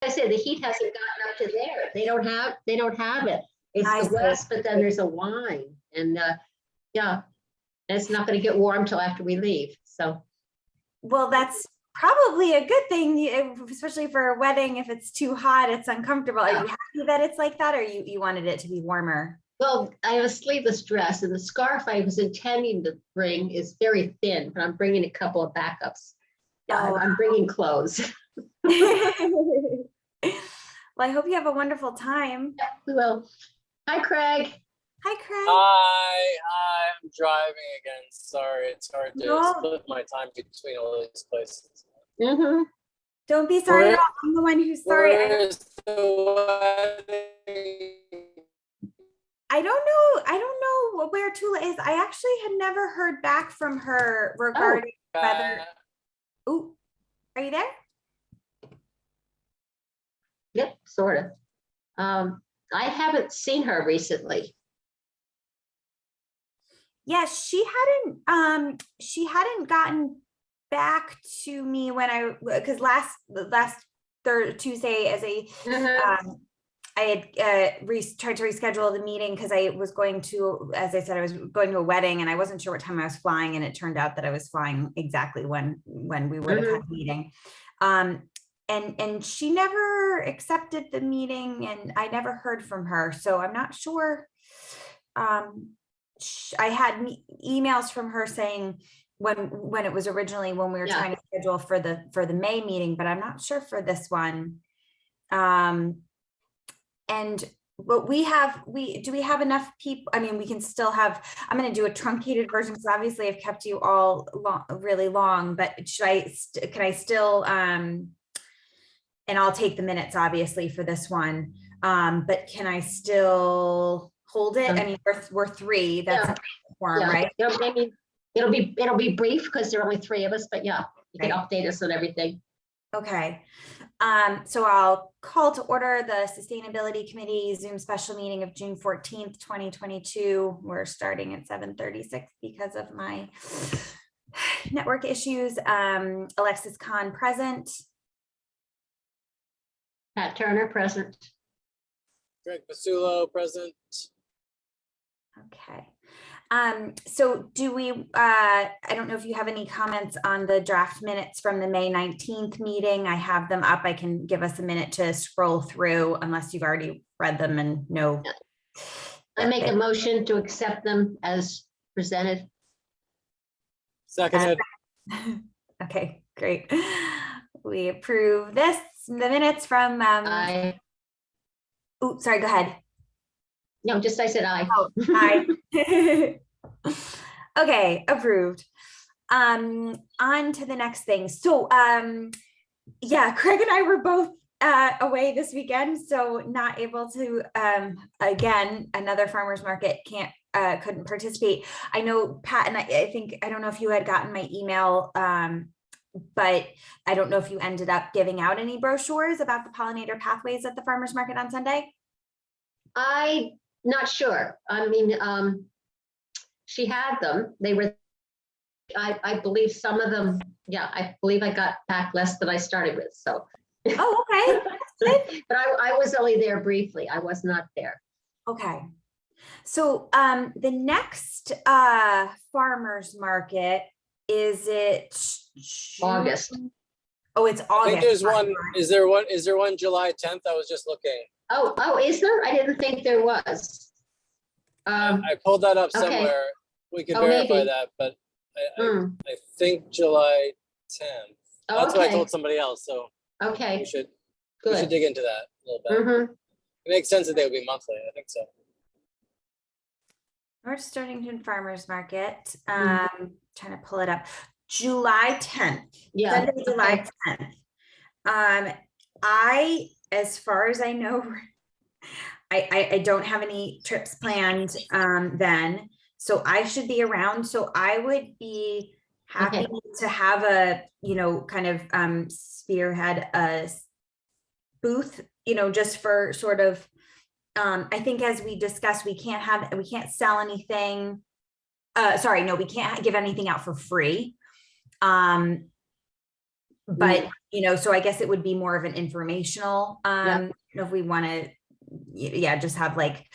I said, the heat hasn't gotten up to there. They don't have it. It's I the see. west, but then there's a line and, yeah, and it's not gonna get warm till after we leave, so. Well, that's probably a good thing, especially for a wedding. If it's too hot, it's uncomfortable. Are you happy that it's like that, or you wanted it to be warmer? Well, I have a sleeveless dress and the scarf I was intending to bring is very thin, but I'm bringing a couple of backups. Yeah, Oh. I'm bringing clothes. Well, I hope you have a wonderful time. We will. Hi, Craig. Hi, Craig. I'm driving again. Sorry, it's hard to No. split my time between all these places. Mm-hmm. Don't be sorry at Where- all. I'm the one who's sorry. Where's the wedding? I don't know where Tula is. I actually had never heard back from her regarding whether. Ooh, are you there? Yep, sort of. I haven't seen her recently. Yes, she hadn't gotten back to me when because last Tuesday as I had tried to reschedule the meeting because I was going to, as I said, I was going to a wedding and I wasn't sure what time I was flying, and it turned out that I was flying exactly when we would have had a meeting. And she never accepted the meeting and I never heard from her. So I'm not sure. I had emails from her saying when it was originally when we were trying to schedule for the May meeting, but I'm not sure for this one. And what do we have enough people? I mean, we can still have, I'm going to do a truncated version because obviously I've kept you all really long, but can I still, and I'll take the minutes obviously for this one. But can I still hold it? I mean, we're three, that's a quorum, right? It'll be brief because there are only three of us, but yeah, you can update us on everything. Okay. So I'll call to order the Sustainability Committee Zoom special meeting of June 14th, 2022. We're starting at 7:36 because of my network issues. Alexis Khan present. Pat Turner present. Greg Pasulo present. Okay. So do we, I don't know if you have any comments on the draft minutes from the May 19th meeting. I have them up. I can give us a minute to scroll through unless you've already read them and know. I make a motion to accept them as presented. Seconded. Okay, great. We approve the minutes from, oh, sorry, go ahead. No, just I said aye. Oh, aye. Okay, approved. On to the next thing. So yeah, Craig and I were both away this weekend, so not able to again, another farmers market couldn't participate. I know Pat and I think, I don't know if you had gotten my email, but I don't know if you ended up giving out any brochures about the pollinator pathways at the farmers market on Sunday. I'm not sure. I mean, she had them. They were, I believe some of them, yeah, I believe I got back less than I started with, so. Oh, okay. But I was only there briefly. I was not there. Okay. So the next farmers market, is it August. Oh, it's August. I think there's one. Is there one July 10th? I was just looking. Oh, is there? I didn't think there was. I pulled that up okay. somewhere. We could verify maybe. that, but I think July 10th. That's what I told somebody else. So okay, we should good. dig into that a little bit. It makes sense that they would be monthly. I think so. North Stonington Farmers Market. Trying to pull it up. July 10th. Yeah. Sunday, July 10th. As far as I know, I don't have any trips planned then, so I should be around. So I would be happy to have a, kind of spearhead a booth, just for sort of, I think as we discussed, we can't sell anything. Sorry, no, we can't give anything out for free. but, you know, so I guess it would be more of an informational, Yeah. you know, if we want to, yeah, just have like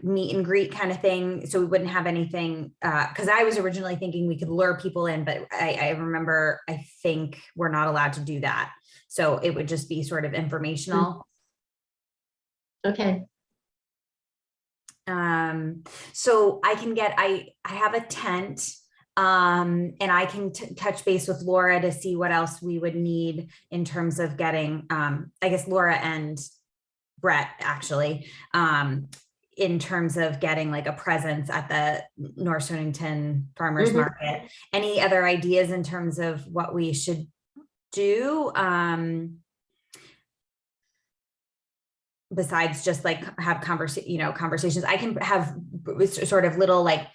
meet and greet kind of thing. So we wouldn't have anything, because I was originally thinking we could lure people in, but I remember, I think we're not allowed to do that. So it would just be sort of informational. Okay. So I can get, I have a tent, and I can touch base with Laura to see what else we would need in terms of getting, I guess Laura and Brett actually, in terms of getting like a presence at the North Stonington Farmers Market. Any other ideas in terms of what we should do? Besides just like have conversations, I can have sort of little like,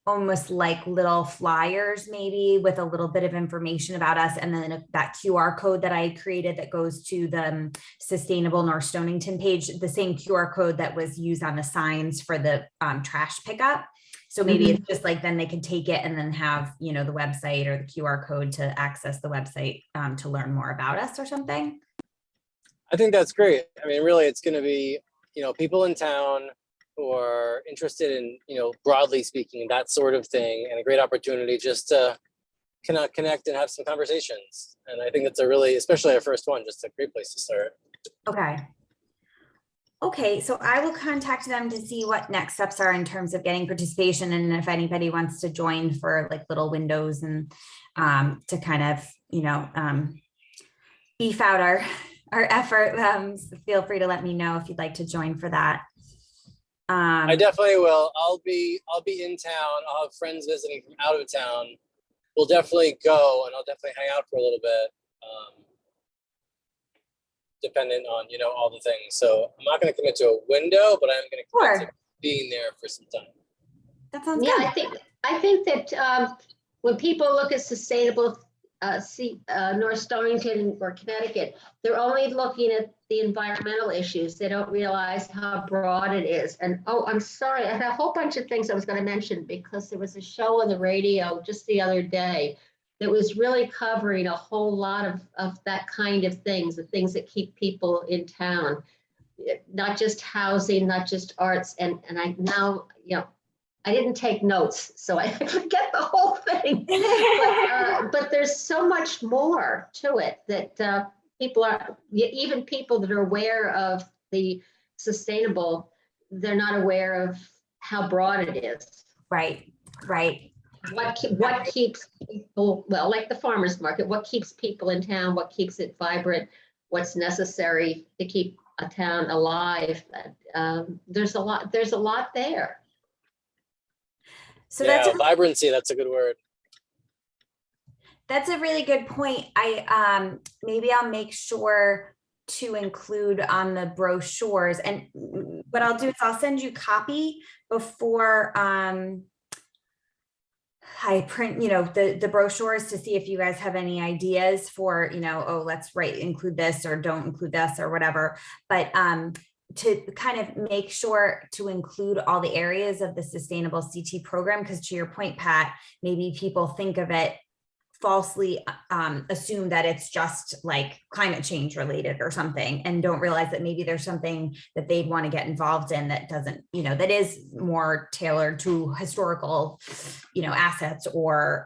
almost like little flyers maybe with a little bit of information about us. And then that QR code that I created that goes to the Sustainable North Stonington page, the same QR code that was used on the signs for the trash pickup. So maybe it's just like, then they can take it and then have, you know, the website or the QR code to access the website to learn more about us or something. I think that's great. I mean, really, it's going to be, you know, people in town who are interested in, you know, broadly speaking, that sort of thing, and a great opportunity just to connect and have some conversations. And I think that's a really, especially our first one, just a great place to start. Okay, so I will contact them to see what next steps are in terms of getting participation, and if anybody wants to join for like little windows and to kind of, you know, beef out our effort. Feel free to let me know if you'd like to join for that. I definitely will. I'll be in town. I'll have friends visiting from out of town. We'll definitely go, and I'll definitely hang out for a little bit, dependent on, you know, all the things. So I'm not going to commit to a window, but I'm going to commit to being there for some time. That sounds good. I think that when people look at sustainable North Stonington or Connecticut, they're only looking at the environmental issues. They don't realize how broad it is. And oh, I'm sorry, I had a whole bunch of things I was going to mention, because there was a show on the radio just the other day that was really covering a whole lot of that kind of things, the things that keep people in town, not just housing, not just arts. And I now, you know, I didn't take notes, so I forget the whole thing. But there's so much more to it that people are, even people that are aware of the sustainable, they're not aware of how broad it is. Right. What keeps people, well, like the farmers market, what keeps people in town, what keeps it vibrant, what's necessary to keep a town alive. There's a lot there. So yeah, vibrancy, that's a good word. That's a really good point. Maybe I'll make sure to include on the brochures, and what I'll do is I'll send you a copy before I print, you know, the brochures, to see if you guys have any ideas for, you know, oh, let's include this or don't include this or whatever. But to kind of make sure to include all the areas of the Sustainable CT program, because to your point, Pat, maybe people think of it falsely, assume that it's just like climate change related or something, and don't realize that maybe there's something that they'd want to get involved in that doesn't, you know, that is more tailored to historical, you know, assets or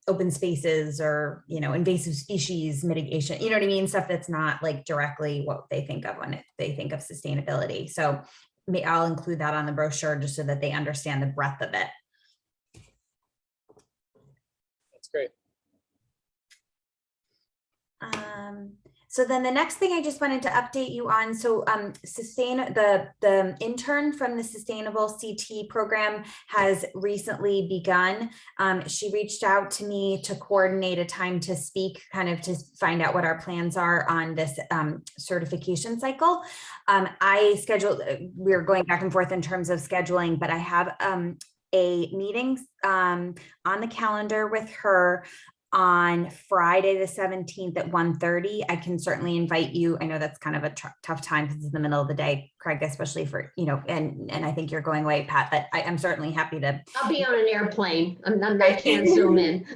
open spaces or, you know, invasive species mitigation, you know what I mean? Stuff that's not like directly what they think of when they think of sustainability. So I'll include that on the brochure just so that they understand the breadth of it. That's great. So then the next thing I just wanted to update you on, so the intern from the Sustainable CT program has recently begun. She reached out to me to coordinate a time to speak, kind of to find out what our plans are on this certification cycle. We're going back and forth in terms of scheduling, but I have a meeting on the calendar with her on Friday the 17th at 1:30. I can certainly invite you. I know that's kind of a tough time because it's the middle of the day, Craig, especially for, you know, and I think you're going away, Pat, but I'm certainly happy to. I'll be on an airplane. I can't zoom in.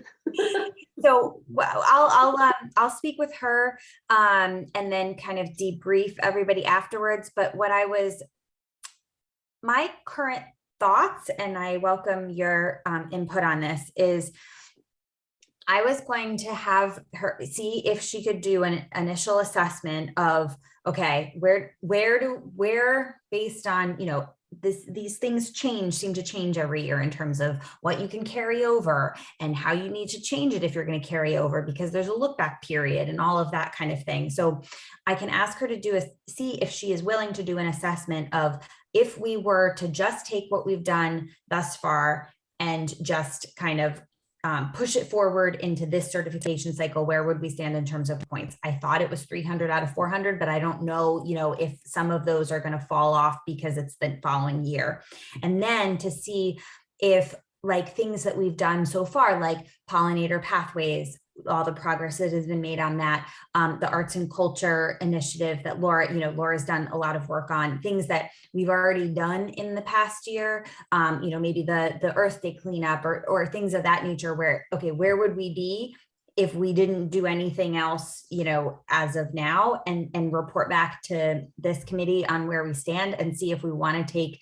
So well, I'll speak with her and then kind of debrief everybody afterwards. But my current thoughts, and I welcome your input on this, is I was going to have her see if she could do an initial assessment of, okay, where based on, these things seem to change every year in terms of what you can carry over and how you need to change it if you're going to carry over, because there's a look back period and all of that kind of thing. So I can ask her to see if she is willing to do an assessment of, if we were to just take what we've done thus far and just kind of push it forward into this certification cycle, where would we stand in terms of points? I thought it was 300 out of 400, but I don't know, if some of those are going to fall off because it's the following year. And then to see if, like, things that we've done so far, like pollinator pathways, all the progress that has been made on that, the arts and culture initiative that Laura's done a lot of work on, things that we've already done in the past year, maybe the Earth Day cleanup or things of that nature, where would we be if we didn't do anything else, as of now, and report back to this committee on where we stand, and see if we want to take,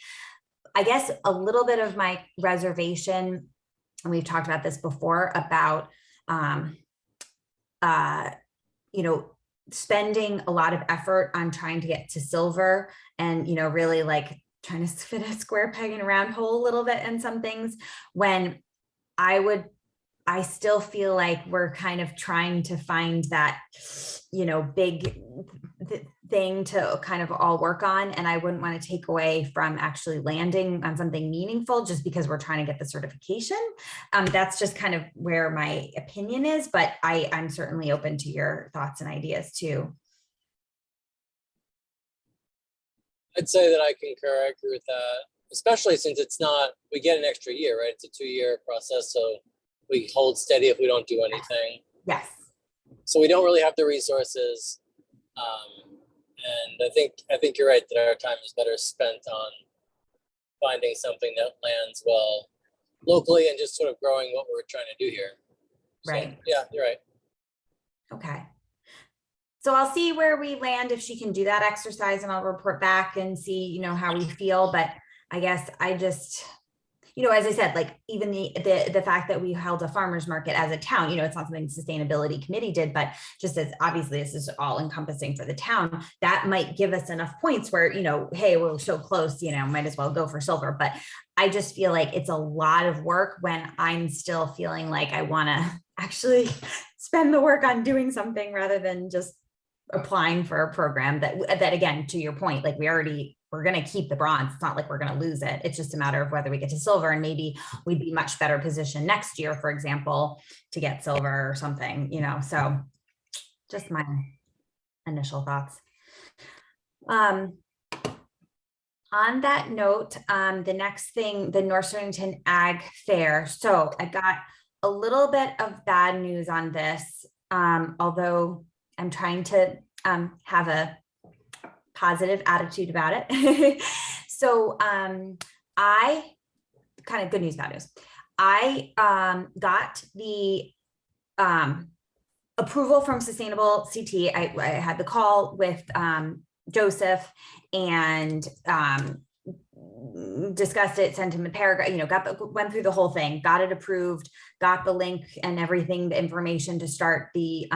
I guess, a little bit of my reservation, and we've talked about this before, about spending a lot of effort on trying to get to silver, and really like trying to fit a square peg in a round hole a little bit in some things, when I still feel like we're kind of trying to find that, big thing to kind of all work on. And I wouldn't want to take away from actually landing on something meaningful just because we're trying to get the certification. That's just kind of where my opinion is, but I'm certainly open to your thoughts and ideas too. I'd say that I concur. I agree with that, especially since we get an extra year, right? It's a 2-year process. So we hold steady if we don't do anything. Yes. So we don't really have the resources. And I think you're right that our time is better spent on finding something that lands well locally and just sort of growing what we're trying to do here. Right. So, yeah, you're right. Okay. So I'll see where we land if she can do that exercise, and I'll report back and see, how we feel. But I guess I just, as I said, like, even the fact that we held a farmer's market as a town, it's not something the sustainability committee did, but just as obviously this is all encompassing for the town, that might give us enough points where, hey, we're so close, might as well go for silver. But I just feel like it's a lot of work when I'm still feeling like I want to actually spend the work on doing something rather than just applying for a program that again, to your point, like, we're going to keep the bronze. It's not like we're going to lose it. It's just a matter of whether we get to silver, and maybe we'd be much better positioned next year, for example, to get silver or something, so just my initial thoughts. On that note, the next thing, the North Stonington Ag Fair. So I got a little bit of bad news on this, although I'm trying to have a positive attitude about it. So I kind of good news, bad news. I got the approval from Sustainable CT. I had the call with Joseph and discussed it, sent him a paragraph, went through the whole thing, got it approved, got the link and everything, the information to start the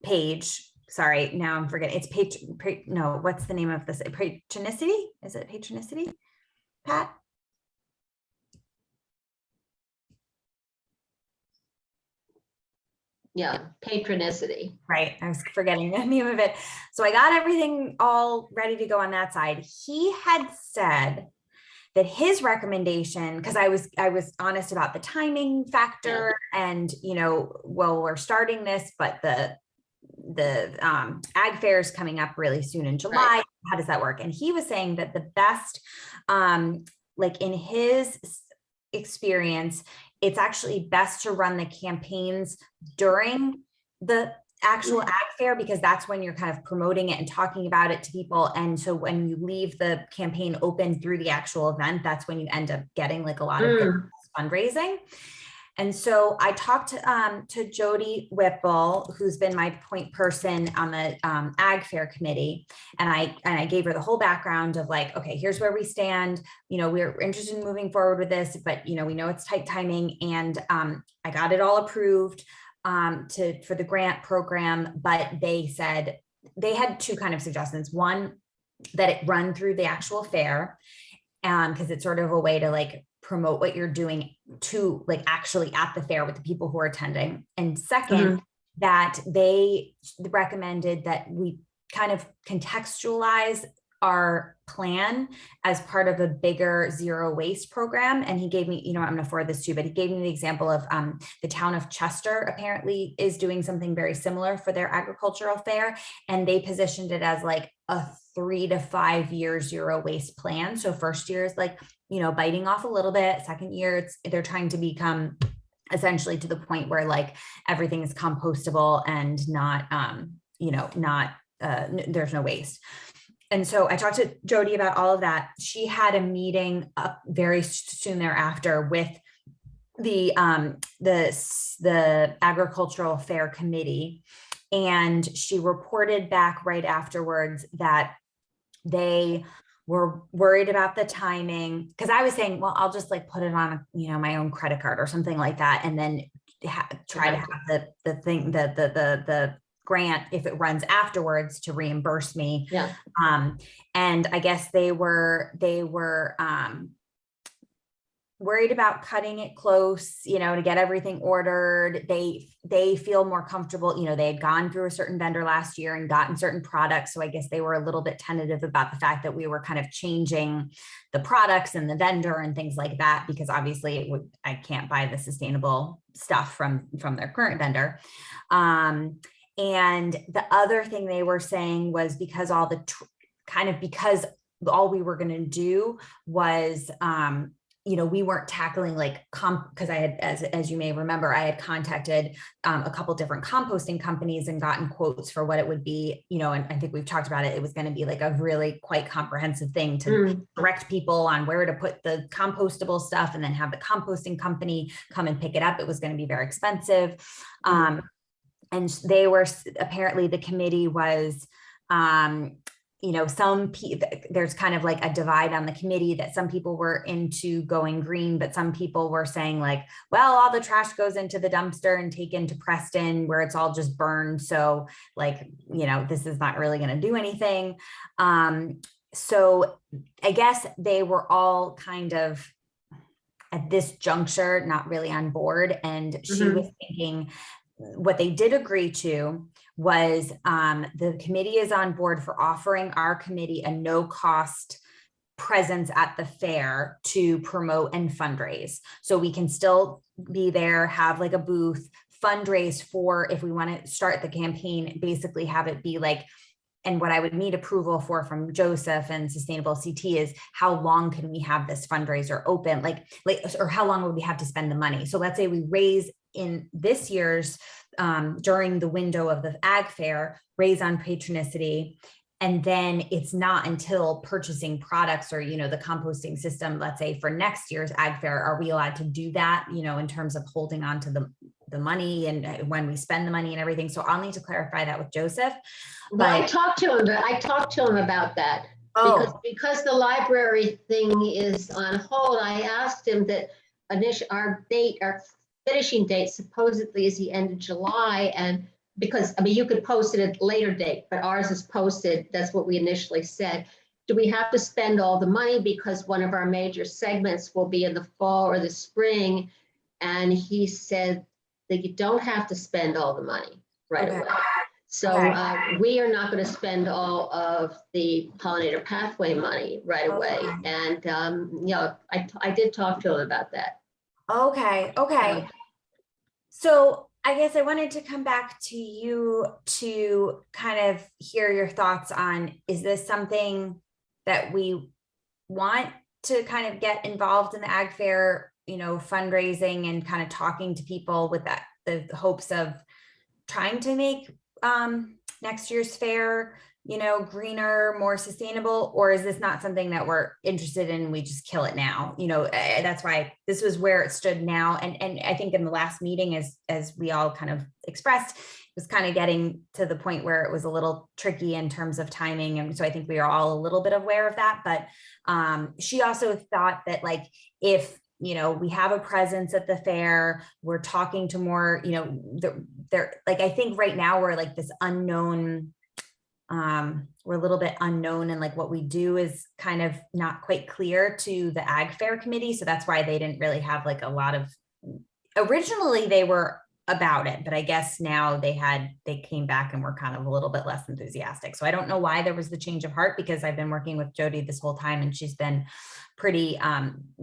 page. Sorry, now I'm forgetting. It's no, what's the name of this? Patronicity? Is it Patronicity, Pat? Yeah, Patronicity. Right, I was forgetting the name of it. So I got everything all ready to go on that side. He had said that his recommendation, because I was honest about the timing factor, and we're starting this, but the ag fair is coming up really soon in July. Right. How does that work? And he was saying that the best, like in his experience, it's actually best to run the campaigns during the actual ag fair, because that's when you're kind of promoting it and talking about it to people. And so when you leave the campaign open through the actual event, that's when you end up getting like a lot of good fundraising. And so I talked to Jody Whipple, who's been my point person on the Ag Fair committee, and I gave her the whole background of like, okay, here's where we stand. You know, we're interested in moving forward with this, but you know, we know it's tight timing, and I got it all approved for the grant program. But they said they had two kind of suggestions. One, that it run through the actual fair, because it's sort of a way to like promote what you're doing to like actually at the fair with the people who are attending. And second, that they recommended that we kind of contextualize our plan as part of a bigger zero waste program. And he gave me, you know, I'm going to forward this to you, but he gave me the example of the town of Chester apparently is doing something very similar for their agricultural fair. And they positioned it as like a 3 to 5 year zero waste plan. So first year is like, you know, biting off a little bit. Second year, they're trying to become essentially to the point where like everything is compostable and not, you know, not, there's no waste. And so I talked to Jody about all of that. She had a meeting up very soon thereafter with the agricultural fair committee. And she reported back right afterwards that they were worried about the timing, because I was saying, well, I'll just like put it on, you know, my own credit card or something like that, and then try to have the grant, if it runs afterwards, to reimburse me. Yeah. And I guess they were worried about cutting it close, you know, to get everything ordered. They feel more comfortable, you know, they had gone through a certain vendor last year and gotten certain products. So I guess they were a little bit tentative about the fact that we were kind of changing the products and the vendor and things like that, because obviously I can't buy the sustainable stuff from their current vendor. And the other thing they were saying was because because all we were going to do was, you know, we weren't tackling like because I had, as you may remember, I had contacted a couple different composting companies and gotten quotes for what it would be, you know, and I think we've talked about it. It was going to be like a really quite comprehensive thing to direct people on where to put the compostable stuff and then have the composting company come and pick it up. It was going to be very expensive. And they were, apparently the committee was, you know, there's kind of like a divide on the committee that some people were into going green, but some people were saying like, well, all the trash goes into the dumpster and taken to Preston where it's all just burned. So like, you know, this is not really going to do anything. So I guess they were all kind of at this juncture, not really on board. And she was thinking, what they did agree to was the committee is on board for offering our committee a no-cost presence at the fair to promote and fundraise. So we can still be there, have like a booth, fundraise for, if we want to start the campaign, basically have it be like, and what I would need approval for from Joseph and Sustainable CT is how long can we have this fundraiser open? Like, or how long would we have to spend the money? So let's say we raise in this year's, during the window of the Ag Fair, raise on Patronicity. And then it's not until purchasing products or, you know, the composting system, let's say for next year's Ag Fair, are we allowed to do that, you know, in terms of holding on to the money and when we spend the money and everything. So I'll need to clarify that with Joseph. But I talked to him about that. Because the library thing is on hold. I asked him that our finishing date supposedly is the end of July, and because, I mean, you could post it at a later date, but ours is posted. That's what we initially said. Do we have to spend all the money because one of our major segments will be in the fall or the spring? And he said that you don't have to spend all the money right away. So we are not going to spend all of the pollinator pathway money right away. And, you know, I did talk to him about that. Okay. So I guess I wanted to come back to you to kind of hear your thoughts on, is this something that we want to kind of get involved in the Ag Fair, you know, fundraising and kind of talking to people with that, the hopes of trying to make next year's fair, you know, greener, more sustainable, or is this not something that we're interested in? We just kill it now, you know, that's why this was where it stood now. And I think in the last meeting, as we all kind of expressed, it was kind of getting to the point where it was a little tricky in terms of timing. And so I think we are all a little bit aware of that. But she also thought that, like, if, you know, we have a presence at the fair, we're talking to more, you know, they're like, I think right now we're like this unknown, we're a little bit unknown, and like what we do is kind of not quite clear to the Ag Fair Committee. So that's why they didn't really have like a lot of, originally they were about it, but I guess now they came back and were kind of a little bit less enthusiastic. So I don't know why there was the change of heart, because I've been working with Jody this whole time and she's been pretty,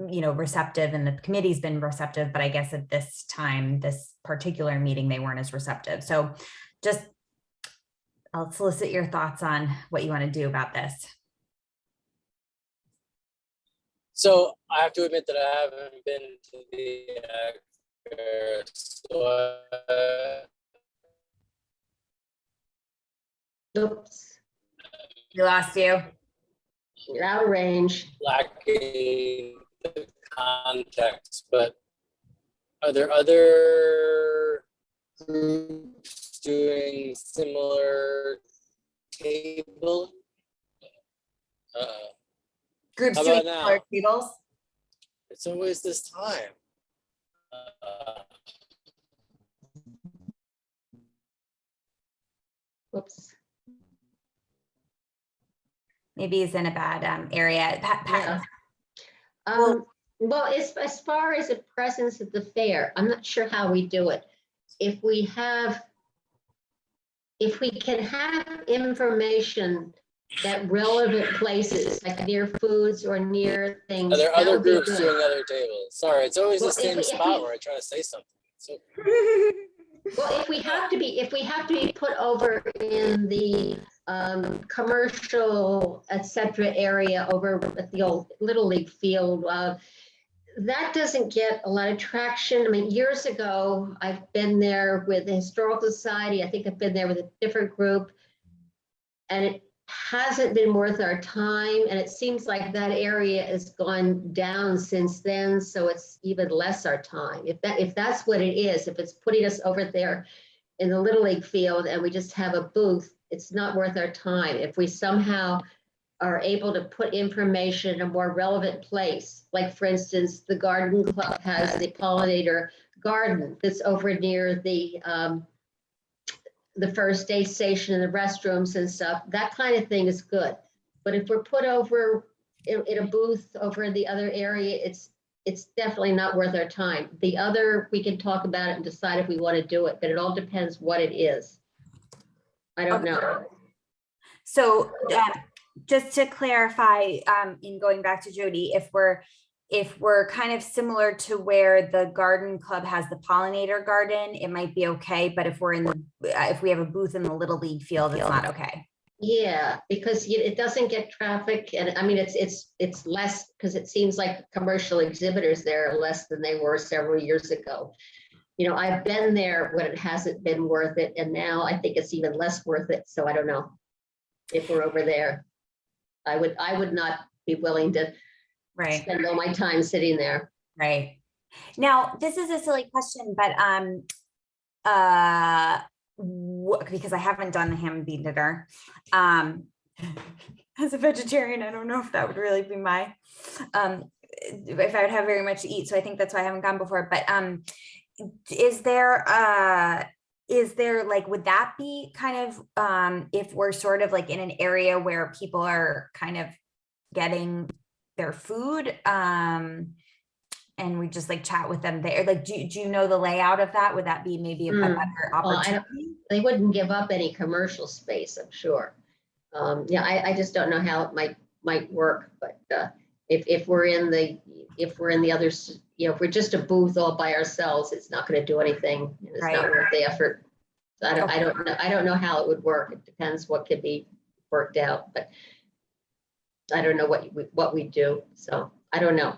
you know, receptive, and the committee's been receptive, but I guess at this time, this particular meeting, they weren't as receptive. So just, I'll solicit your thoughts on what you want to do about this. So I have to admit that I haven't been to the Ag Fair, so Oops, We lost you. you're out of range. lacking the context, but are there other groups doing similar table? Groups How doing about now? similar tables. It's always this time. Whoops. Maybe he's in a bad area. Yeah. Well, as far as a presence at the fair, I'm not sure how we do it. If we can have information at relevant places, like near foods or near things. Are there that other would be groups good. doing other tables? Sorry, it's always Well, the same if spot we- where I try to say something. So Well, if we have to be put over in the commercial, et cetera, area over at the old Little League field, that doesn't get a lot of traction. I mean, years ago, I've been there with the Historical Society. I think I've been there with a different group, and it hasn't been worth our time. And it seems like that area has gone down since then, so it's even less our time. If that's what it is, if it's putting us over there in the Little League field and we just have a booth, it's not worth our time. If we somehow are able to put information in a more relevant place, like for instance, the garden club has the pollinator garden that's over near the first aid station and the restrooms and stuff. That kind of thing is good. But if we're put over in a booth over in the other area, it's definitely not worth our time. The other, we can talk about it and decide if we want to do it, but it all depends what it is. I don't know. So just to clarify, in going back to Jody, if we're kind of similar to where the garden club has the pollinator garden, it might be okay. But if we have a booth in the Little League field, it's not okay. Yeah, because it doesn't get traffic, and I mean, it's less, because it seems like commercial exhibitors there are less than they were several years ago. You know, I've been there when it hasn't been worth it, and now I think it's even less worth it. So I don't know if we're over there. I would not be willing to Right. spend all my time sitting there. Right. Now, this is a silly question, but because I haven't done the ham and bean dinner. As a vegetarian, I don't know if that would really be my if I would have very much to eat. So I think that's why I haven't gone before. But is there like, would that be kind of if we're sort of like in an area where people are kind of getting their food and we just like chat with them there? Like, do you know the layout of that? Would that be maybe a better opportunity? They wouldn't give up any commercial space, I'm sure. Yeah, I just don't know how it might work, but if we're in the others, you know, if we're just a booth all by ourselves, it's not going to do anything. It's Right. not worth the effort. So I don't know how it would work. It depends what could be worked out, but I don't know what we do. So I don't know.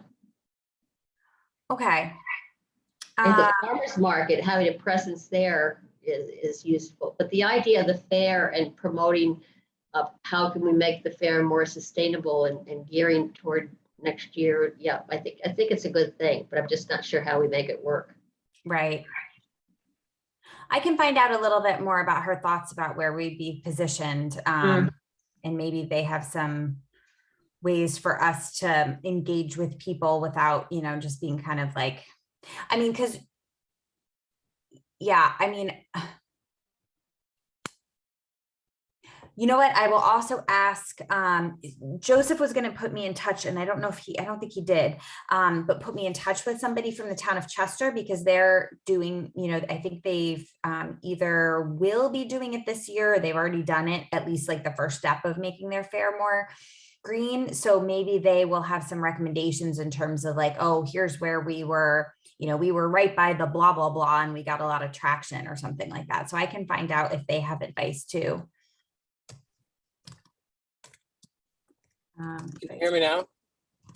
Okay. At the farmer's market, having a presence there is useful. But the idea of the fair and promoting how can we make the fair more sustainable and gearing toward next year, yeah, I think it's a good thing, but I'm just not sure how we make it work. Right. I can find out a little bit more about her thoughts about where we'd be positioned. And maybe they have some ways for us to engage with people without, just being kind of like, I mean, because, yeah, I mean, you know what? I will also ask, Joseph was going to put me in touch, and I don't think he did, but put me in touch with somebody from the town of Chester, because they're doing, I think they've either will be doing it this year, or they've already done it, at least like the first step of making their fair more green. So maybe they will have some recommendations in terms of like, oh, here's where we were, we were right by the blah, blah, blah, and we got a lot of traction or something like that. So I can find out if they have advice too. Can you hear me now?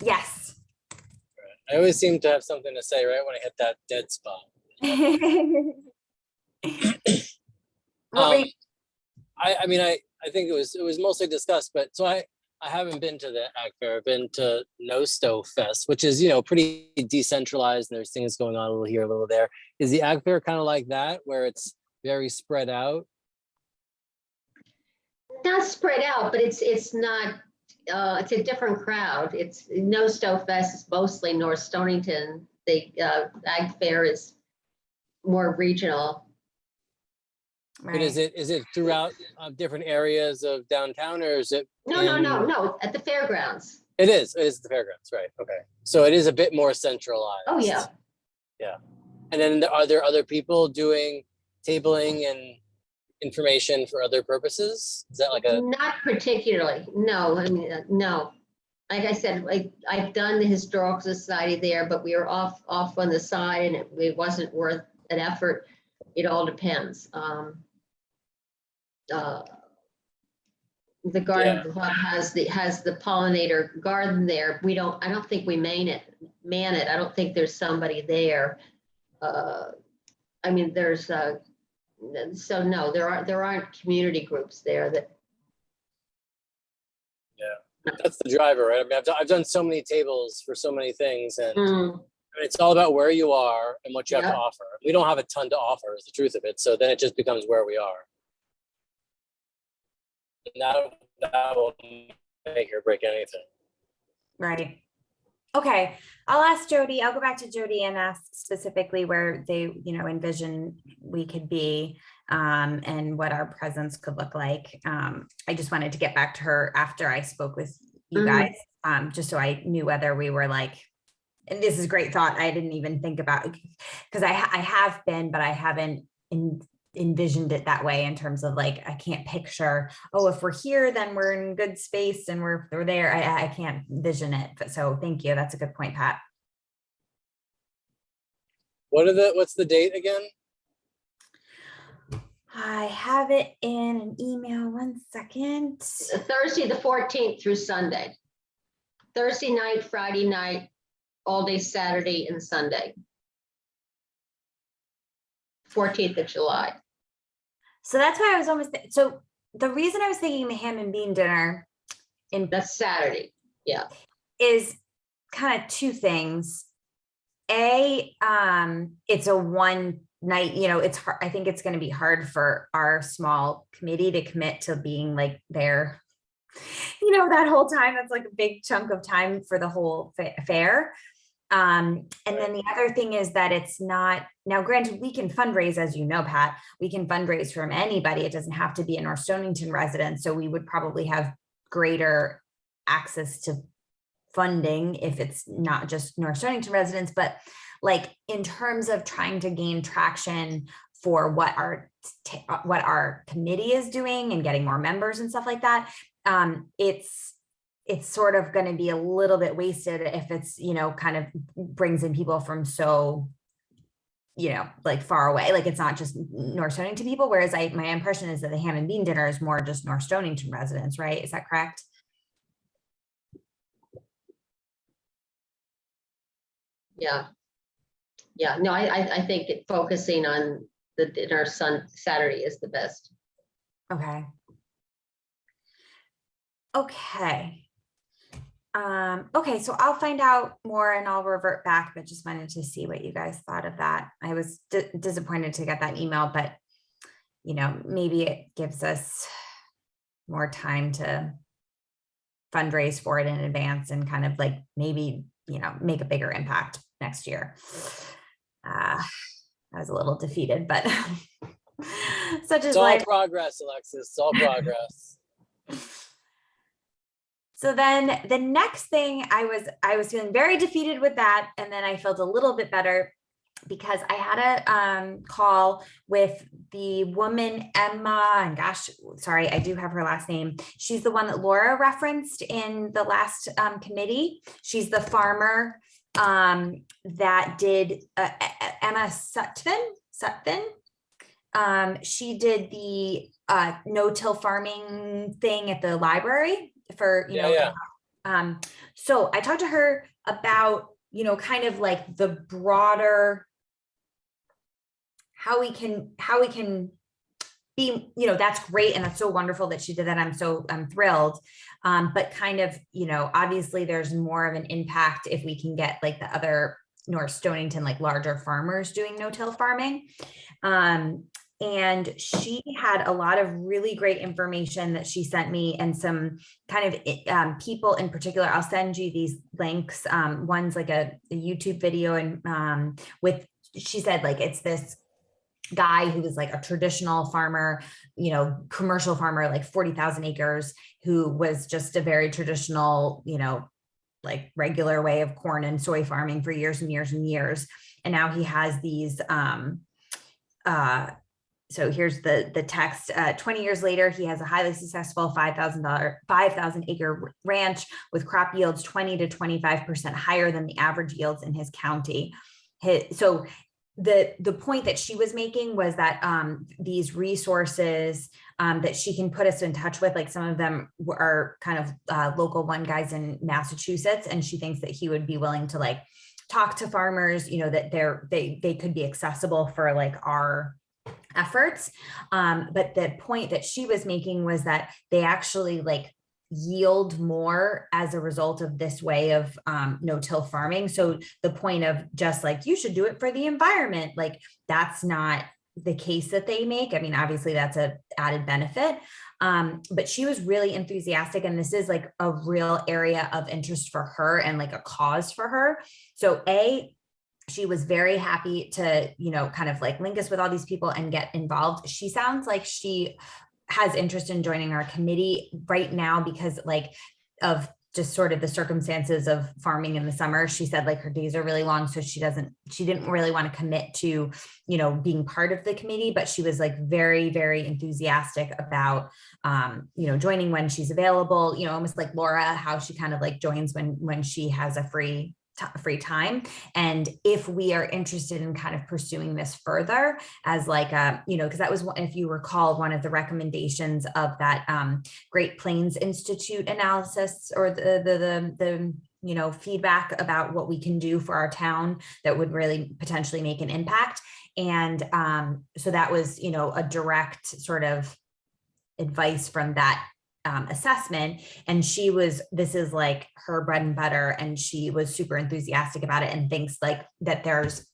Yes. I always seem to have something to say right when I hit that dead spot. I mean, I think it was mostly discussed, but so I haven't been to the Ag Fair. I've been to No Stow Fest, which is, pretty decentralized, and there's things going on a little here, a little there. Is the Ag Fair kind of like that, where it's very spread out? Not spread out, but it's not, it's a different crowd. It's No Stow Fest is mostly North Stonington. The Ag Fair is more regional. But is it throughout different areas of downtown, or is it? No, at the fairgrounds. It is the fairgrounds, right? Okay, so it is a bit more centralized. Oh, yeah. Yeah, and then are there other people doing tabling and information for other purposes? Is that like a? Not particularly, no, I mean, no. Like I said, I've done the Historical Society there, but we were off on the side, and it wasn't worth an effort. It all depends. The garden club has the pollinator garden there. I don't think we man it. I don't think there's somebody there. I mean, there's so no, there aren't community groups there that. Yeah, that's the driver, right? I mean, I've done so many tables for so many things, and it's all about where you are and what you have to offer. We don't have a ton to offer, is the truth of it. So then it just becomes where we are. And that will make or break anything. Right. Okay. I'll ask Jody. I'll go back to Jody and ask specifically where they, envision we could be, and what our presence could look like. I just wanted to get back to her after I spoke with you guys, just so I knew whether we were like, and this is a great thought. I didn't even think about it, because I have been, but I haven't envisioned it that way, in terms of like, I can't picture, oh, if we're here, then we're in good space, and we're there. I can't envision it. But so thank you. That's a good point, Pat. What's the date again? I have it in an email. 1 second. Thursday, the 14th through Sunday. Thursday night, Friday night, all day Saturday and Sunday. 14th of July. So that's why I was almost, so the reason I was thinking the ham and bean dinner That's Saturday. Yeah. is kind of two things. A, it's a one night, it's hard. I think it's going to be hard for our small committee to commit to being like there, that whole time. That's like a big chunk of time for the whole fair. And then the other thing is that it's not, now granted, we can fundraise, as you know, Pat, we can fundraise from anybody. It doesn't have to be a North Stonington resident. So we would probably have greater access to funding if it's not just North Stonington residents, but like in terms of trying to gain traction for what our committee is doing and getting more members and stuff like that, it's sort of going to be a little bit wasted if it's, kind of brings in people from so, like far away. Like it's not just North Stonington people. Whereas my impression is that the ham and bean dinner is more just North Stonington residents, right? Is that correct? Yeah. Yeah. No, I think focusing on the dinner Saturday is the best. Okay. Okay. Okay, so I'll find out more and I'll revert back, but just wanted to see what you guys thought of that. I was disappointed to get that email, but maybe it gives us more time to fundraise for it in advance and kind of like maybe, make a bigger impact next year. I was a little defeated, but such It's is all life. progress, Alexis. It's all progress. So then the next thing I was feeling very defeated with that. And then I felt a little bit better because I had a call with the woman, Emma, and gosh, sorry, I do have her last name. She's the one that Laura referenced in the last committee. She's the farmer that did Emma Sutphin. She did the no-till farming thing at the library for, so I talked to her about, kind of like the broader, how we can be, that's great. And that's so wonderful that she did that. I'm thrilled. But kind of, obviously there's more of an impact if we can get like the other North Stonington, like larger farmers doing no-till farming. And she had a lot of really great information that she sent me and some kind of people in particular. I'll send you these links. One's like a YouTube video and she said like, it's this guy who was like a traditional farmer, commercial farmer, like 40,000 acres, who was just a very traditional, like regular way of corn and soy farming for years and years and years. And now he has these, so here's the text. 20 years later, he has a highly successful 5,000 acre ranch with crop yields 20 to 25% higher than the average yields in his county. So the point that she was making was that these resources that she can put us in touch with, like some of them are kind of local one guys in Massachusetts, and she thinks that he would be willing to like talk to farmers, that they could be accessible for like our efforts. But the point that she was making was that they actually like yield more as a result of this way of no-till farming. So the point of just like, you should do it for the environment, like that's not the case that they make. I mean, obviously that's a added benefit. But she was really enthusiastic, and this is like a real area of interest for her and like a cause for her. So she was very happy to, kind of like link us with all these people and get involved. She sounds like she has interest in joining our committee right now because like of just sort of the circumstances of farming in the summer. She said like her days are really long, so she didn't really want to commit to, being part of the committee, but she was like very, very enthusiastic about, joining when she's available, almost like Laura, how she kind of like joins when she has a free time. And if we are interested in kind of pursuing this further as like because that was, if you recall, one of the recommendations of that Great Plains Institute analysis, or the feedback about what we can do for our town that would really potentially make an impact. And so that was a direct sort of advice from that assessment. And this is like her bread and butter, and she was super enthusiastic about it and thinks like that there's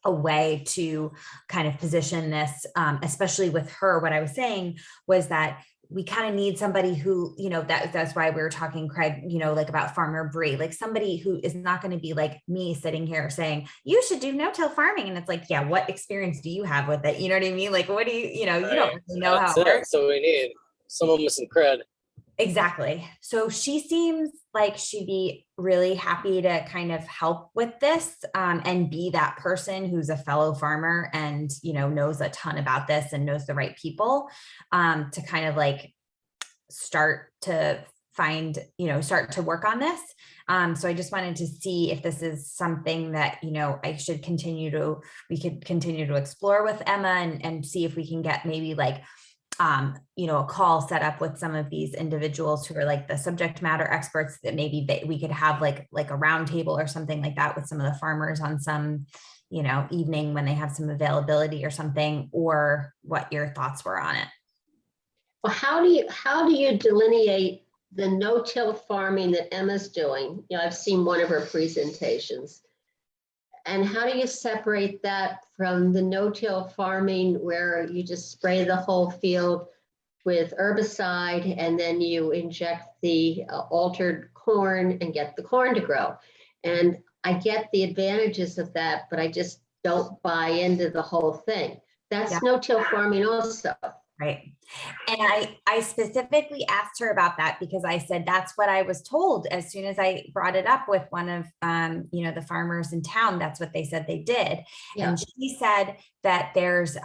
a way to kind of position this, especially with her. What I was saying was that we kind of need somebody who, that's why we were talking, Craig, like about Farmer Bree, like somebody who is not going to be like me sitting here saying, you should do no-till farming. And it's like, yeah, what experience do you have with it? You know what I mean? Like, what do you don't really know how it works. So we need someone with some cred. Exactly. So she seems like she'd be really happy to kind of help with this and be that person who's a fellow farmer and, knows a ton about this and knows the right people to kind of like start to work on this. So I just wanted to see if this is something that, we could continue to explore with Emma and see if we can get maybe like a call set up with some of these individuals who are like the subject matter experts, that maybe we could have like a round table or something like that with some of the farmers on some, evening when they have some availability or something, or what your thoughts were on it. Well, how do you delineate the no-till farming that Emma's doing? I've seen one of her presentations. And how do you separate that from the no-till farming where you just spray the whole field with herbicide and then you inject the altered corn and get the corn to grow? And I get the advantages of that, but I just don't buy into the whole thing. That's Yeah. no-till farming also. Right. And I specifically asked her about that because I said, that's what I was told as soon as I brought it up with one of, the farmers in town. That's what they said they did. Yeah. And she said that there's,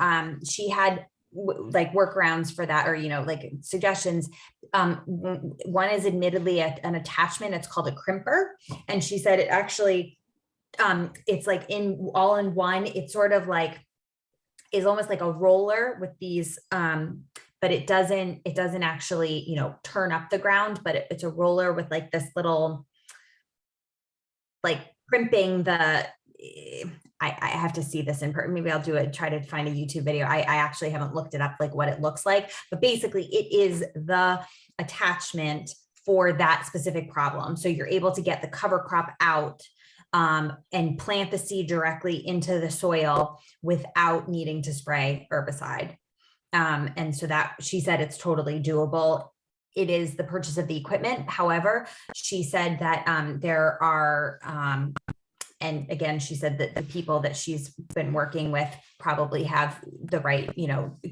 she had like workarounds for that, or, like suggestions. One is admittedly an attachment. It's called a crimper. And she said it actually, it's like all in one. It's sort of like, is almost like a roller with these, but it doesn't actually, turn up the ground, but it's a roller with like this little, like crimping the, I have to see this in person. Maybe I'll try to find a YouTube video. I actually haven't looked it up, like what it looks like, but basically it is the attachment for that specific problem. So you're able to get the cover crop out and plant the seed directly into the soil without needing to spray herbicide. And so that, she said, it's totally doable. It is the purchase of the equipment. However, she said that there are, and again, she said that the people that she's been working with probably have the right,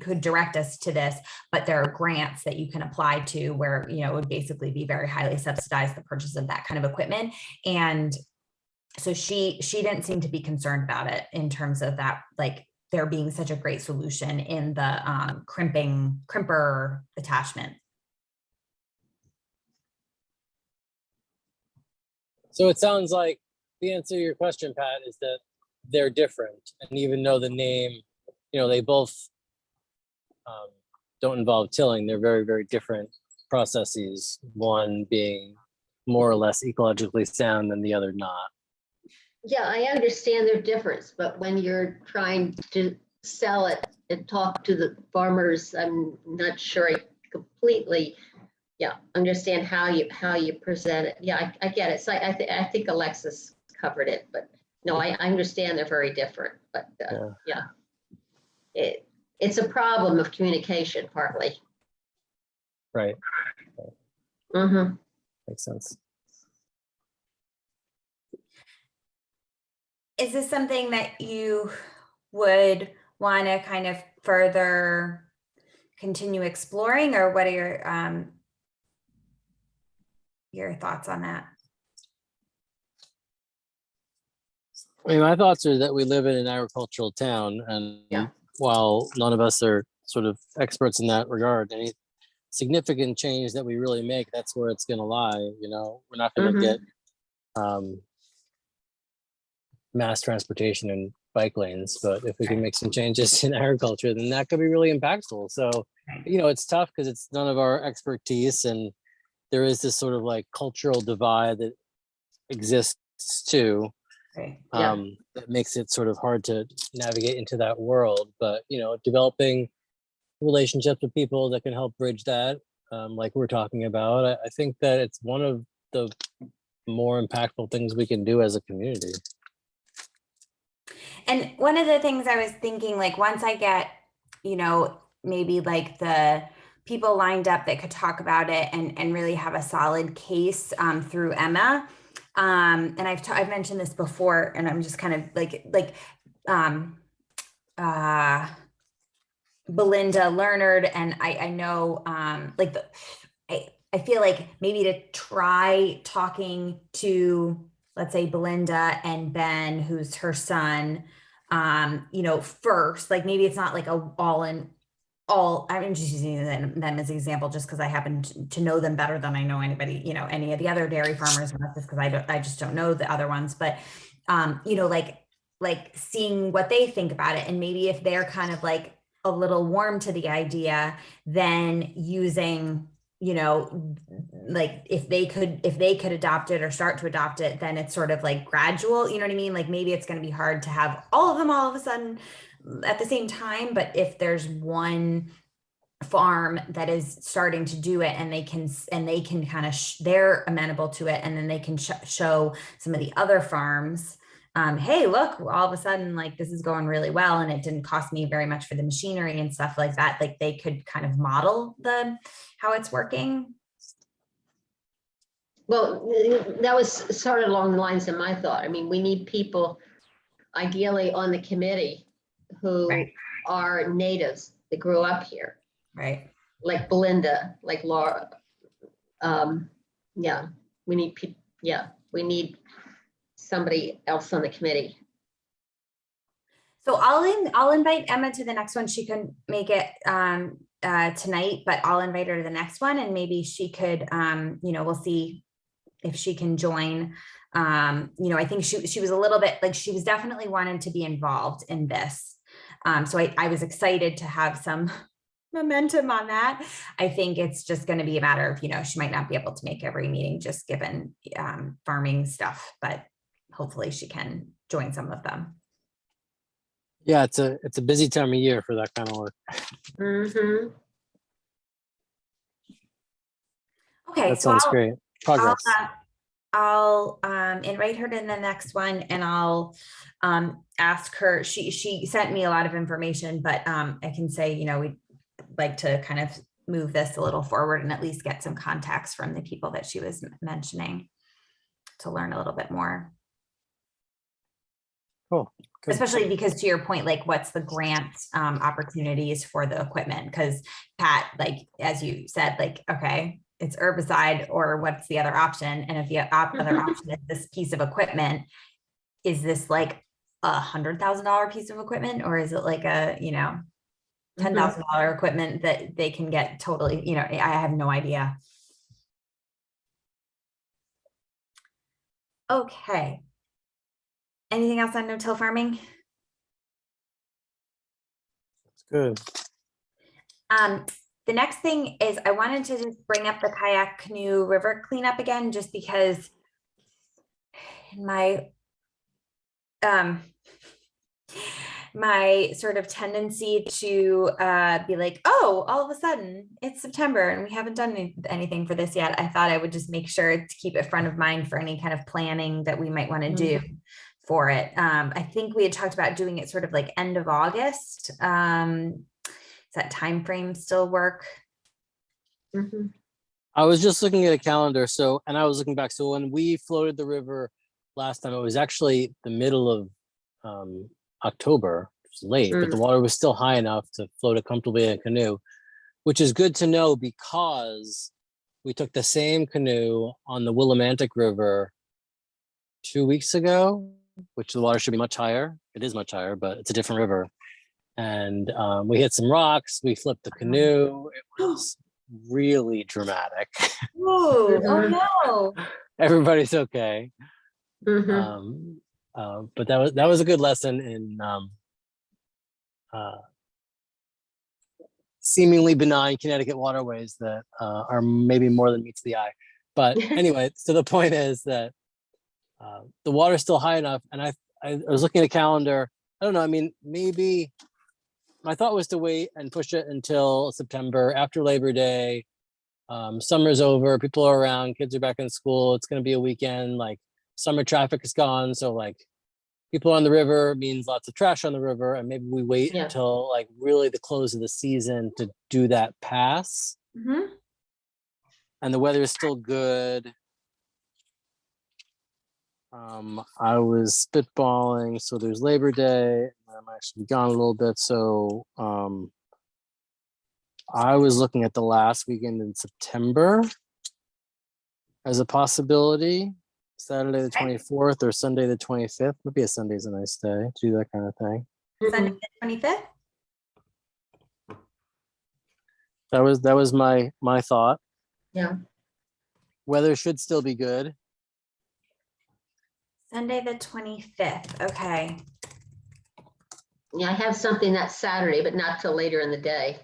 could direct us to this, but there are grants that you can apply to where, it would basically be very highly subsidized, the purchase of that kind of equipment. And so she didn't seem to be concerned about it in terms of that, like there being such a great solution in the crimper attachment. So it sounds like the answer to your question, Pat, is that they're different. And even though the name, they both don't involve tilling, they're very, very different processes, one being more or less ecologically sound than the other not. Yeah, I understand their difference, but when you're trying to sell it and talk to the farmers, I'm not sure I completely, understand how you present it. Yeah, I get it. So I think Alexis covered it, but no, I understand they're very different. But it's a problem of communication partly. Right. Mm-hmm. Makes sense. Is this something that you would want to kind of further continue exploring, or what are your thoughts on that? I mean, my thoughts are that we live in an agricultural town, and while none of us are sort of experts in that regard, any significant change that we really make, that's where it's going to lie. We're not going to get mass transportation and bike lanes, but if we can make some changes in agriculture, then that could be really impactful. So, it's tough because it's none of our expertise, and there is this sort of like cultural divide that exists too. That makes it sort of hard to navigate into that world. But developing relationships with people that can help bridge that, like we're talking about, I think that it's one of the more impactful things we can do as a community. And one of the things I was thinking, like once I get, maybe like the people lined up that could talk about it and really have a solid case through Emma. And I've mentioned this before, and I'm just kind of like Belinda Leonard, and I know I feel like maybe to try talking to, let's say, Belinda and Ben, who's her son, first, like maybe it's not like I'm just using them as an example just because I happen to know them better than I know anybody, any of the other dairy farmers, not just because I just don't know the other ones, but, like seeing what they think about it. And maybe if they're kind of like a little warm to the idea, then using, you know, like if they could adopt it or start to adopt it, then it's sort of like gradual, you know what I mean? Like maybe it's going to be hard to have all of them all of a sudden at the same time, but if there's one farm that is starting to do it and they can kind of they're amenable to it, and then they can show some of the other farms, hey, look, all of a sudden, like this is going really well, and it didn't cost me very much for the machinery and stuff like that. Like they could kind of model how it's working. Well, that was sort of along the lines of my thought. I mean, we need people ideally on the committee who Right. are natives that grew up here, Right. like Belinda, like Laura. Yeah, we need people. Yeah, we need somebody else on the committee. So I'll invite Emma to the next one. She couldn't make it tonight, but I'll invite her to the next one, and maybe she could, you know, we'll see if she can join. You know, I think she was a little bit like, she was definitely wanting to be involved in this. So I was excited to have some momentum on that. I think it's just going to be a matter of, you know, she might not be able to make every meeting just given farming stuff, but hopefully she can join some of them. Yeah, it's a busy time of year for that kind of work. Mm-hmm. Okay, That so sounds great. Progress. I'll invite her to the next one, and I'll ask her. She sent me a lot of information, but I can say, you know, we'd like to kind of move this a little forward and at least get some contacts from the people that she was mentioning to learn a little bit more. Cool. Good. Especially because, to your point, like what's the grant opportunities for the equipment? Because Pat, like, as you said, like, okay, it's herbicide, or what's the other option? And if the other option is this piece of equipment, is this like $100,000 piece of equipment, or is it like a, you know, $10,000 equipment that they can get totally, you know, I have no idea. Okay. Anything else on no-till farming? That's good. The next thing is I wanted to just bring up the kayak canoe river cleanup again, just because in my my sort of tendency to be like, oh, all of a sudden it's September and we haven't done anything for this yet. I thought I would just make sure to keep it front of mind for any kind of planning that we might want to do for it. I think we had talked about doing it sort of like end of August. Does that time frame still work? Mm-hmm. I was just looking at a calendar. So, and I was looking back. So when we floated the river last time, it was actually the middle of October. It was late, but the water was still high enough to float it comfortably in a canoe, which is good to know because we took the same canoe on the Willimantic River 2 weeks ago, which the water should be much higher. It is much higher, but it's a different river. And we hit some rocks. We flipped the canoe. It was really dramatic. Ooh, oh no. Everybody's okay. Mm-hmm. But that was a good lesson in seemingly benign Connecticut waterways that are maybe more than meets the eye. But anyway, so the point is that the water's still high enough. And I was looking at a calendar. I don't know. I mean, maybe my thought was to wait and push it until September after Labor Day. Summer's over, people are around, kids are back in school. It's going to be a weekend, like summer traffic is gone. So like people on the river means lots of trash on the river. And maybe we wait until like really the close of the season to do that pass. And the weather is still good. I was spitballing, so there's Labor Day. I'm actually gone a little bit, so I was looking at the last weekend in September as a possibility. Saturday the 24th or Sunday the 25th. Maybe a Sunday's a nice day to do that kind of thing. Sunday the 25th? That was my thought. Yeah. Weather should still be good. Sunday the 25th. Okay. Yeah, I have something that Saturday, but not till later in the day.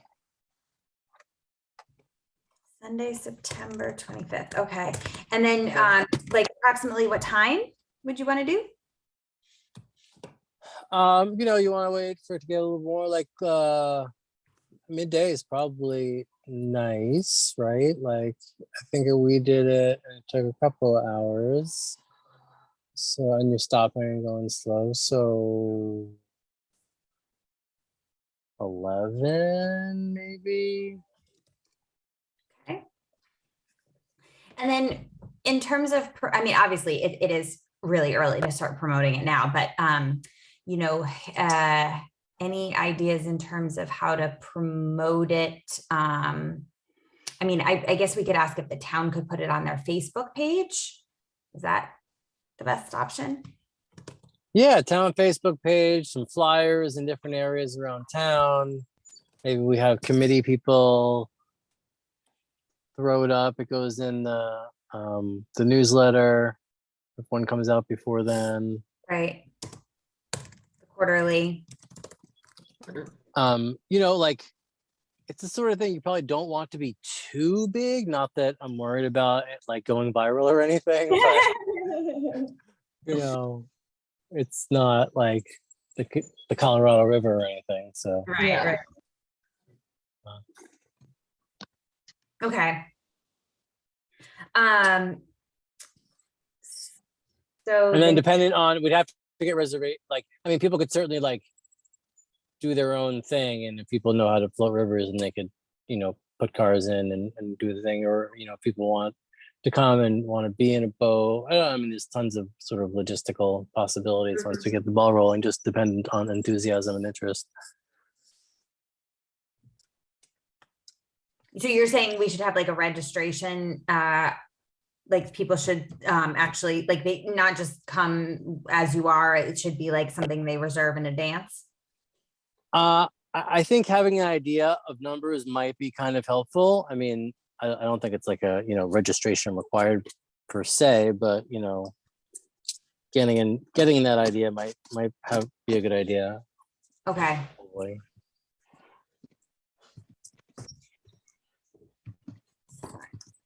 Sunday, September 25th. Okay. And then like approximately what time would you want to do? You want to wait for it to get a little more like midday is probably nice, right? Like I think we did it and it took a couple of hours. So and you're stopping and going slow. So 11 maybe. Okay. And then in terms of, I mean, obviously it is really early to start promoting it now, but any ideas in terms of how to promote it? I mean, I guess we could ask if the town could put it on their Facebook page. Is that the best option? Yeah, town Facebook page, some flyers in different areas around town. Maybe we have committee people throw it up. It goes in the newsletter if one comes out before then. Right. The quarterly. Like it's the sort of thing you probably don't want to be too big. Not that I'm worried about it like going viral or anything, but it's not like the Colorado River or anything. So Right. Okay. So and then depending on, we'd have to get reservation. Like, I mean, people could certainly like do their own thing, and if people know how to float rivers, and they could, put cars in and do the thing, or if people want to come and want to be in a boat. I mean, there's tons of sort of logistical possibilities once we get the ball rolling, just dependent on enthusiasm and interest. So you're saying we should have like a registration, like people should actually like they not just come as you are. It should be like something they reserve in advance. I think having an idea of numbers might be kind of helpful. I mean, I don't think it's like a registration required per se, but getting that idea might be a good idea. Okay. Hopefully.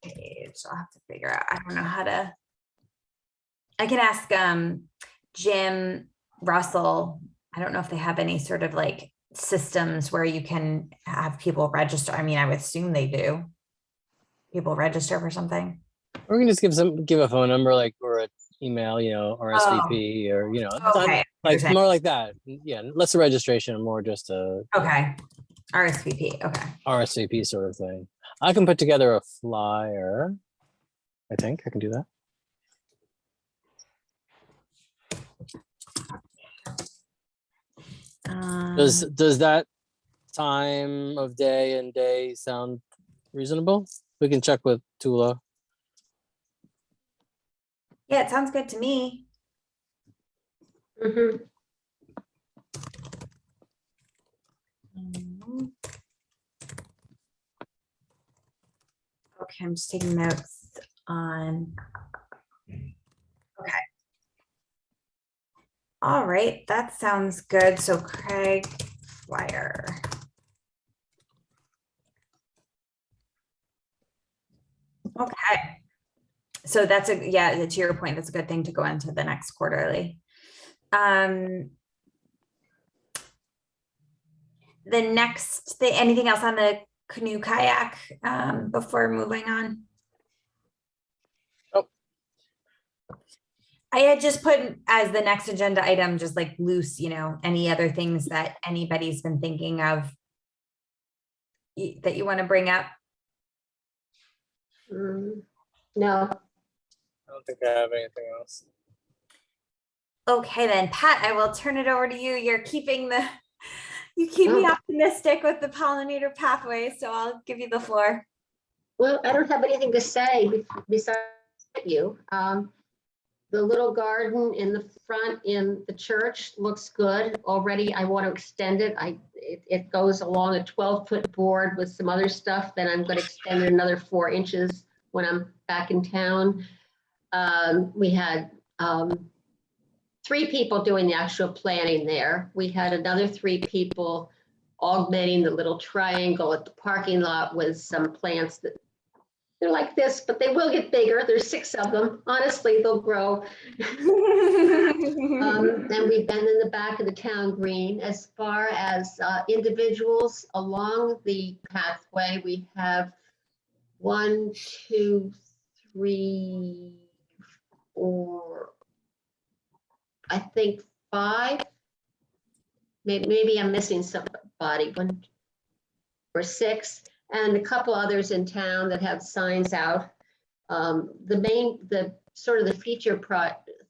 Page. I'll have to figure out. I don't know how to. I can ask Jim Russell. I don't know if they have any sort of like systems where you can have people register. I mean, I would assume they do. People register for something. Or we can just give a phone number, like, or an email, or SVP, or Okay. like more like that. Yeah, less a registration, more just a Okay. RSVP. Okay. RSVP sort of thing. I can put together a flyer. I think I can do that. Does that time of day and day sound reasonable? We can check with Tula. Yeah, it sounds good to me. Mhm. Okay, I'm just taking notes on. Okay. All right, that sounds good. So Craig flyer. Okay. So that's to your point, that's a good thing to go into the next quarterly. The next thing, anything else on the canoe kayak before moving on? Nope. I had just put as the next agenda item, just like loose, any other things that anybody's been thinking of that you want to bring up? No. I don't think I have anything else. Okay, then Pat, I will turn it over to you. You keep me optimistic with the pollinator pathways, so I'll give you the floor. Well, I don't have anything to say besides you. The little garden in the front in the church looks good already. I want to extend it. It goes along a 12-foot board with some other stuff. Then I'm going to extend it another 4 inches when I'm back in town. We had 3 people doing the actual planning there. We had another 3 people augmenting the little triangle at the parking lot with some plants that They're like this, but they will get bigger. There's 6 of them. Honestly, they'll grow. Then we've been in the back of the town green. As far as individuals along the pathway, we have 1, 2, 3, 4, I think 5. Maybe I'm missing somebody, 1 or 6, and a couple others in town that have signs out. The sort of the feature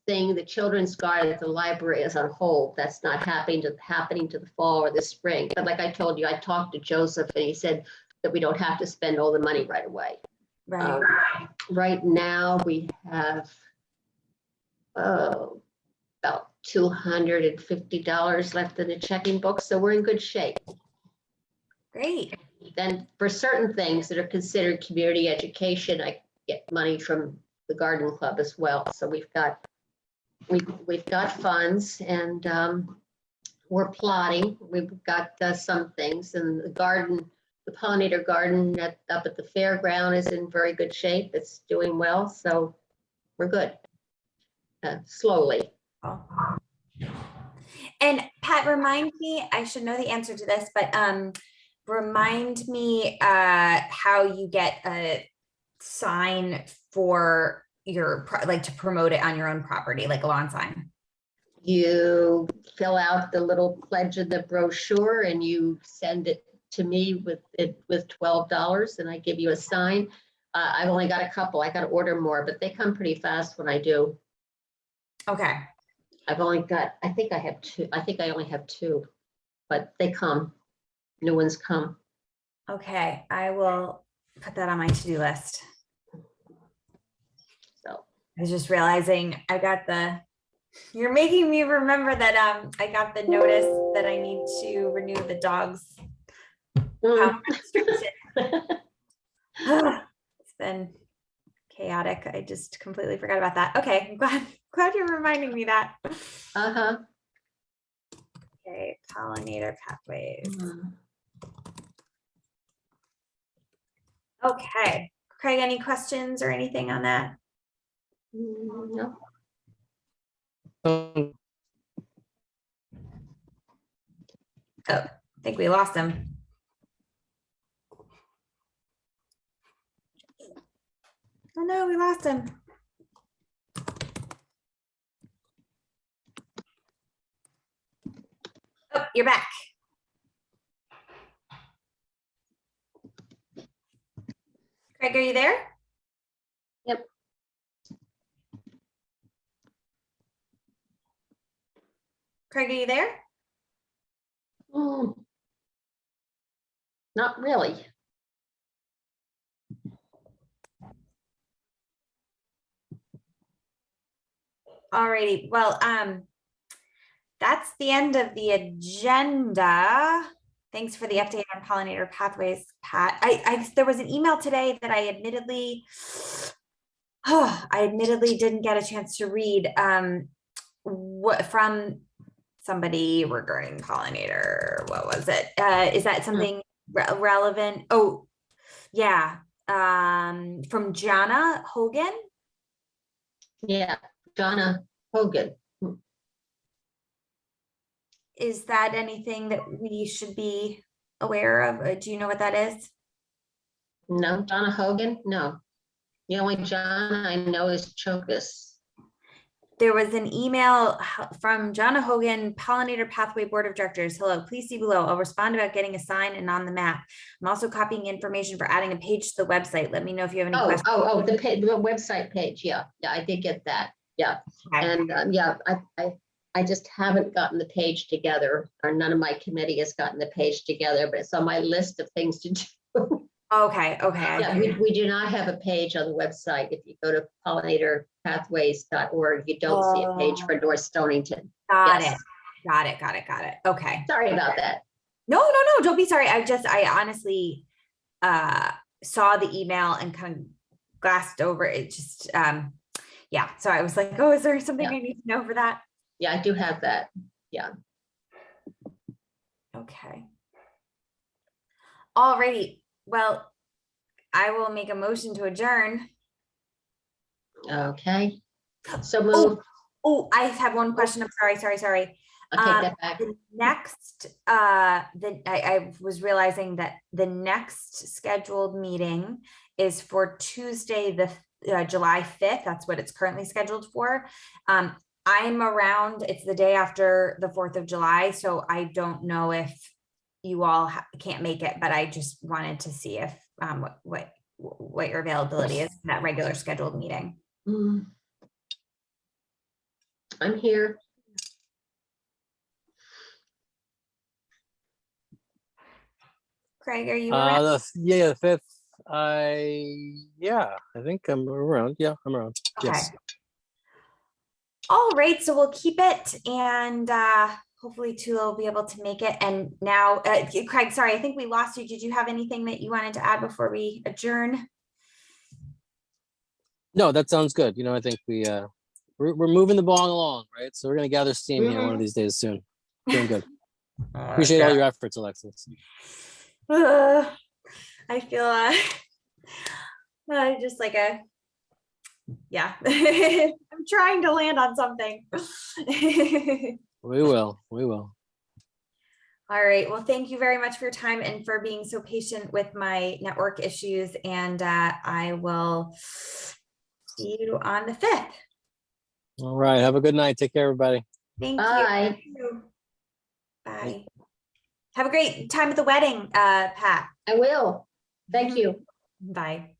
thing, the children's garden at the library is on hold. That's not happening to the fall or the spring. But like I told you, I talked to Joseph and he said that we don't have to spend all the money right away. Right. Right now we have about $250 left in the checking book, so we're in good shape. Great. Then for certain things that are considered community education, I get money from the garden club as well. So we've got funds, and we're plotting. We've got some things, and the pollinator garden up at the fairground is in very good shape. It's doing well, so we're good. Slowly. Oh. And Pat, remind me, I should know the answer to this, but remind me how you get a sign for your, like, to promote it on your own property, like a lawn sign. You fill out the little pledge in the brochure and you send it to me with $12, and I give you a sign. I've only got a couple. I got to order more, but they come pretty fast when I do. Okay. I think I have 2. I think I only have 2, but they come. New ones come. Okay, I will put that on my to-do list. So I was just realizing you're making me remember that I got the notice that I need to renew the dog's pound restriction. It's been chaotic. I just completely forgot about that. Okay, I'm glad you're reminding me that. Uh-huh. Okay, pollinator pathways. Okay, Craig, any questions or anything on that? No. Um, Oh, I think we lost him. Oh no, we lost him. Oh, you're back. Craig, are you there? Yep. Craig, are you there? Not really. Alrighty, well, that's the end of the agenda. Thanks for the update on pollinator pathways, Pat. There was an email today that I admittedly didn't get a chance to read from somebody regarding pollinator. What was it? Is that something relevant? Oh, yeah. From Jana Hogan. Yeah, Jana Hogan. Is that anything that we should be aware of? Do you know what that is? No, Jana Hogan? No. The only Jana I know is Chokus. There was an email from Jana Hogan, Pollinator Pathway Board of Directors. Hello, please see below. I'll respond about getting a sign and on the map. I'm also copying information for adding a page to the website. Let me know if you have any questions. The website page. Yeah, I did get that. Yeah, Okay. and yeah, I just haven't gotten the page together, or none of my committee has gotten the page together, but it's on my list of things to do. Okay. Yeah, we do not have a page on the website. If you go to pollinatorpathways.org, you don't see a page for North Stonington. Got Yes. it. Got it. Okay. Sorry about that. No, don't be sorry. I honestly saw the email and kind of glassed over it. Just yeah. So I was like, oh, is there something I need to know for that? Yeah, I do have that. Yeah. Okay. Alrighty. Well, I will make a motion to adjourn. Okay. So move. Oh, I have one question. I'm sorry. I'll take that back. The next, I was realizing that the next scheduled meeting is for Tuesday, the July 5th. That's what it's currently scheduled for. I'm around, it's the day after the 4th of July, so I don't know if you all can't make it, but I just wanted to see if what your availability is for that regular scheduled meeting. Mm. I'm here. Craig, are you around? The 5th. I think I'm around. Yeah, I'm around. Okay. Yes. All right, so we'll keep it, and hopefully Tula will be able to make it. And now, Craig, sorry, I think we lost you. Did you have anything that you wanted to add before we adjourn? No, that sounds good. I think we're moving the ball along, right? So we're gonna gather steam here one of these days soon. Doing good. Appreciate all your efforts, Alexis. I feel just like I'm trying to land on something. We will. All right. Well, thank you very much for your time and for being so patient with my network issues. And I will see you on the 5th. All right. Have a good night. Take care, everybody. Thank Bye. you. Bye. Have a great time at the wedding, Pat. I will. Thank you. Bye.